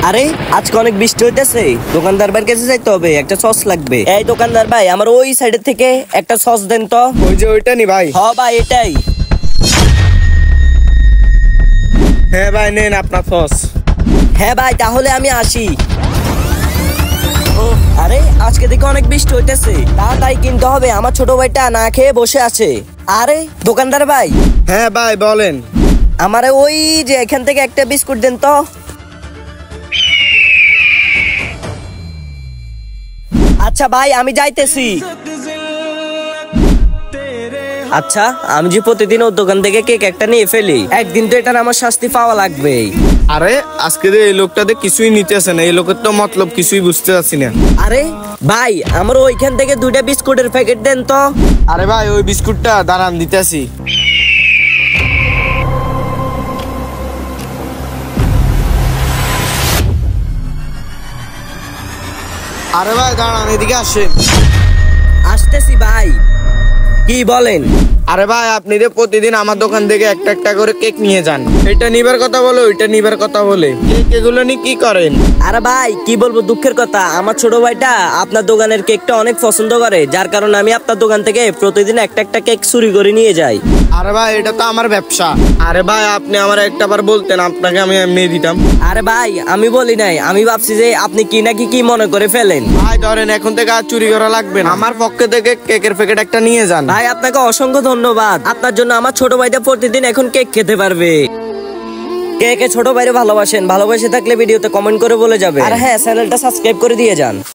আরে আজকে অনেক বৃষ্টি হইতেছে, দোকানদার ভাইয়ের কাছে যাইতে হবে, একটা সস লাগবে। এই দোকানদার ভাই, আমার ওই সাইডের থেকে একটা সস দেন তো। ওই যে ওইটা নি ভাই। হ্যাঁ ভাই, এটাই। হ্যাঁ ভাই, নেন আপনার সস। হ্যাঁ ভাই, তাহলে আমি আসি। আরে আজকে দেখে অনেক বৃষ্টি হইতেছে, তাড়াতাড়ি কিনতে হবে, আমার ছোট ভাইটা না খেয়ে বসে আছে। আরে দোকানদার ভাই। হ্যাঁ ভাই বলেন। আমারে ওই যে এখান থেকে একটা বিস্কুট দেন তো। আচ্ছা ভাই, আমি যাইতেছি। আচ্ছা, আমি যে প্রতিদিন ওর দোকান থেকে কেক একটা নিয়ে ফেলি, একদিন তো এটার আমার শাস্তি পাওয়া লাগবে। আরে আজকে এই লোকটাতে কিছুই নিতেছে না, এই লোকের তো মতলব কিছুই বুঝতে পারছি না। আরে ভাই, আমার ওইখান থেকে 2টা বিস্কুটের প্যাকেট দেন তো। আরে ভাই, ওই বিস্কুটটা দাঁড়ান দিতেছি। আরে ভাই দাঁড়ান, এদিকে আসেন। আসতেছি ভাই, কি বলেন? আরে ভাই, আপনি যে প্রতিদিন আমার দোকান থেকে একটা একটা করে কেক নিয়ে যান, এটা নিবার কথা বলে ওইটা নিবার কথা বলে, কেক এগুলো নিয়ে কি করেন? আরে ভাই কি বলবো, দুঃখের কথা, আমার ছোট ভাইটা আপনার দোকানের কেকটা অনেক পছন্দ করে, যার কারণে আমি আপনার দোকান থেকে প্রতিদিন একটা একটা কেক চুরি করে নিয়ে যাই। আরে ভাই, এটা তো আমার ব্যবসা। আরে ভাই, আপনি আমার একটাবার বলতেন, আপনাকে আমি এমনি দিতাম। আরে ভাই, আমি বলি নাই, আমি ভাবছি যে আপনি কি নাকি কি মনে করে ফেলেন। ভাই ধরেন, এখন থেকে আর চুরি করা লাগবে না, আমার পক্ষে থেকে কেকের প্যাকেট একটা নিয়ে যান। ভাই আপনাকে অসংখ্য ধন্যবাদ, আপনার জন্য আমার ছোট ভাইটা প্রতিদিন এখন কেক খেতে পারবে। কে কে ছোট ভাইরে ভালোবাসেন, ভালোবাসে থাকলে ভিডিওতে কমেন্ট করে বলে যাবে। আর হ্যাঁ, চ্যানেলটা সাবস্ক্রাইব করে দিয়ে যান।